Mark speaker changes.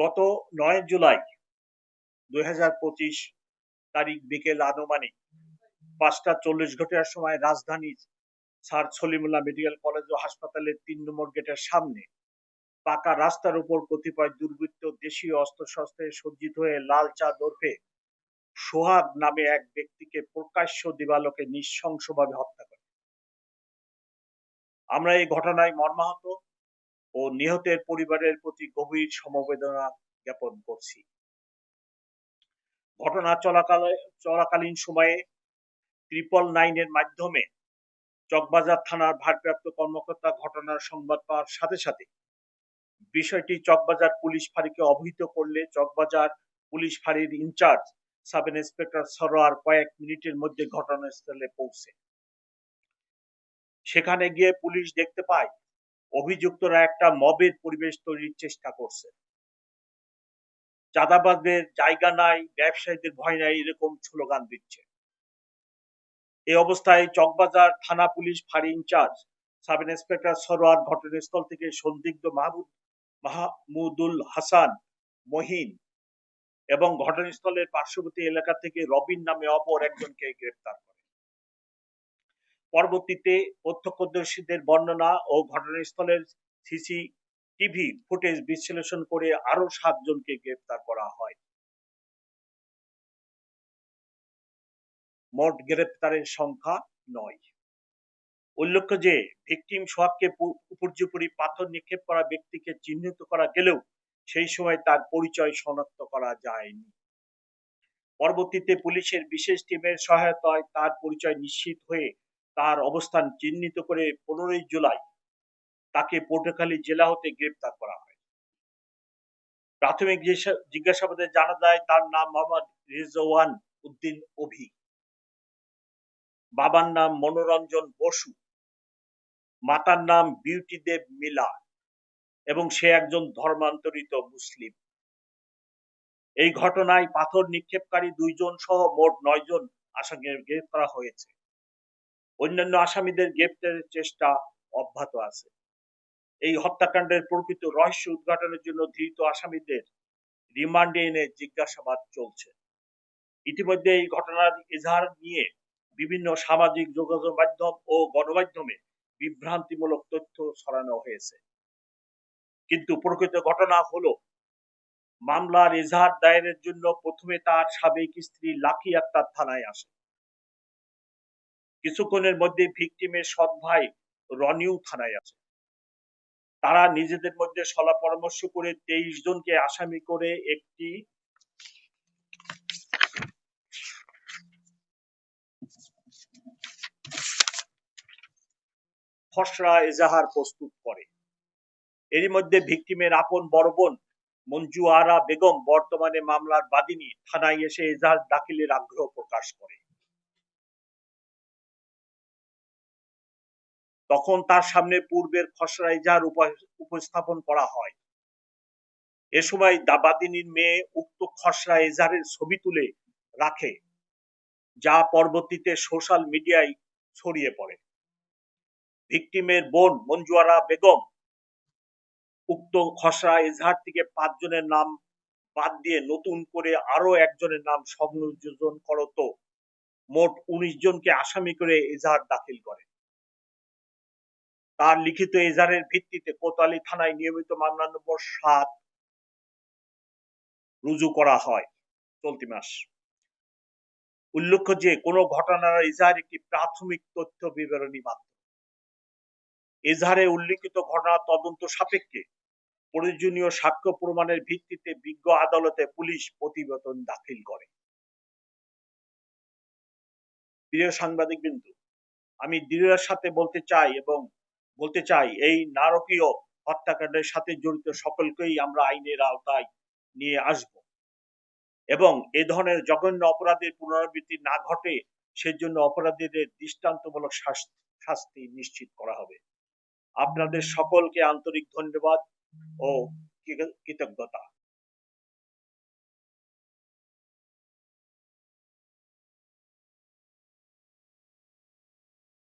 Speaker 1: গত ৯ জুলাই ২০২৫ তারিখ বিকেল আনুমানিক ৫টা ৪০ সময় রাজধানীর স্যার সলিমুল্লাহ মেডিকেল কলেজ ও হাসপাতালের ৩ নম্বর গেটের সামনে পাকা রাস্তার উপর কতিপয় দুর্বৃত্ত দেশীয় অস্ত্রশস্ত্রে সজ্জিত হয়ে লাল চাঁদ ওরফে সোহাগ নামে এক ব্যক্তিকে প্রকাশ্য দিবালোকে নৃশংসভাবে হত্যা করে। আমরা এই ঘটনায় মর্মাহত ও নিহতের পরিবারের প্রতি গভীর সমবেদনা জ্ঞাপন করছি। ঘটনা চলাকালীন সময়ে 999 এর মাধ্যমে চকবাজার থানার ভারপ্রাপ্ত কর্মকর্তা ঘটনার সংবাদ পাওয়ার সাথে সাথে বিষয়টি চকবাজার পুলিশ ফাঁড়িকে অবহিত করলে চকবাজার পুলিশ ফাঁড়ির ইনচার্জ সাব ইন্সপেক্টর সরোয়ার কয়েক মিনিটের মধ্যে ঘটনাস্থলে পৌঁছে। সেখানে গিয়ে পুলিশ দেখতে পায় অভিযুক্তরা একটা মবের পরিবেশ তৈরির চেষ্টা করছে। চাঁদাবাজদের জায়গা নাই, ব্যবসায়ীদের ভয় নাই, এরকম স্লোগান দিচ্ছে। এই অবস্থায় চকবাজার থানা পুলিশ ফাঁড়ি ইনচার্জ সাব ইন্সপেক্টর সরোয়ার ঘটনাস্থল থেকে সন্দিগ্ধ মাহমুদুল হাসান মহিন এবং ঘটনাস্থলের পার্শ্ববর্তী এলাকা থেকে রবিন নামে অপর একজনকে গ্রেফতার করে। পরবর্তীতে প্রত্যক্ষদর্শীদের বর্ণনা ও ঘটনাস্থলের সিসিটিভি ফুটেজ বিশ্লেষণ করে আরো 7 জনকে গ্রেফতার করা হয়। মোট গ্রেফতারের সংখ্যা 9। উল্লেখ্য যে ভিকটিম সোহাগকে উপর্যুপরি পাথর নিক্ষেপ করা ব্যক্তিকে চিহ্নিত করা গেলেও সেই সময় তার পরিচয় শনাক্ত করা যায়নি। পরবর্তীতে পুলিশের বিশেষ টিমের সহায়তায় তার পরিচয় নিশ্চিত হয়ে তার অবস্থান চিহ্নিত করে 15 জুলাই তাকে পটুয়াখালী জেলা হতে গ্রেফতার করা হয়। প্রাথমিক জিজ্ঞাসাবাদে জানা যায় তার নাম মোহাম্মদ রিজওয়ান উদ্দিন অভি, বাবার নাম মনোরঞ্জন বসু, মাতার নাম বিউটি দেব মিলা এবং সে একজন ধর্মান্তরিত মুসলিম। এই ঘটনায় পাথর নিক্ষেপকারী 2 জন সহ মোট 9 জন আসামিকে গ্রেফতার করা হয়েছে। অন্যান্য আসামিদের গ্রেফতারের চেষ্টা অব্যাহত আছে। এই হত্যাকাণ্ডের প্রকৃত রহস্য উদ্ঘাটনের জন্য ধৃত আসামিদের রিমান্ডে এনে জিজ্ঞাসাবাদ চলছে। ইতিমধ্যে এই ঘটনার এজাহার নিয়ে বিভিন্ন সামাজিক যোগাযোগ মাধ্যম ও গণমাধ্যমে বিভ্রান্তিমূলক তথ্য ছড়ানো হয়েছে। কিন্তু প্রকৃত ঘটনা হলো মামলার এজাহার দায়েরের জন্য প্রথমে তার সাবেক স্ত্রী লাকি আক্তার থানায় আসে। কিছুক্ষণের মধ্যে ভিকটিমের সৎ ভাই রনিও থানায় আসে। তারা নিজেদের মধ্যে সলা পরামর্শ করে 23 জনকে আসামি করে একটি খসড়া এজাহার প্রস্তুত করে। এরই মধ্যে ভিকটিমের আপন বড় বোন মঞ্জু আরা বেগম, বর্তমানে মামলার বাদীনি, থানায় এসে এজাহার দাখিলের আগ্রহ প্রকাশ করে। তখন তার সামনে পূর্বের খসড়া এজাহার উপস্থাপন করা হয়। এ সময় বাদীনির মেয়ে উক্ত খসড়া এজাহারের ছবি তুলে রাখে, যা পরবর্তীতে সোশ্যাল মিডিয়ায় ছড়িয়ে পড়ে। ভিকটিমের বোন মঞ্জু আরা বেগম উক্ত খসড়া এজাহার থেকে 5 জনের নাম বাদ দিয়ে নতুন করে আরো একজনের নাম সংযোজন করত মোট 19 জনকে আসামি করে এজাহার দাখিল করে। তার লিখিত এজাহারের ভিত্তিতে কোতোয়ালী থানায় নিয়মিত মামলা নম্বর 7 রুজু করা হয় চলতি মাস। উল্লেখ্য যে কোন ঘটনার এজাহার একটি প্রাথমিক তথ্য বিবরণী মাত্র। এজাহারে উল্লিখিত ঘটনা তদন্ত সাপেক্ষে প্রয়োজনীয় সাক্ষ্য প্রমাণের ভিত্তিতে বিজ্ঞ আদালতে পুলিশ প্রতিবেদন দাখিল করে। প্রিয় সাংবাদিকবৃন্দ, আমি দৃঢ়তার সাথে বলতে চাই এই নারকীয় হত্যাকাণ্ডের সাথে জড়িত সকলকেই আমরা আইনের আওতায় নিয়ে আসব এবং এ ধরনের জঘন্য অপরাধের পুনরাবৃত্তি না ঘটে সেজন্য অপরাধীদের দৃষ্টান্তমূলক শাস্তি নিশ্চিত করা হবে। আপনাদের সকলকে আন্তরিক ধন্যবাদ ও কৃতজ্ঞতা।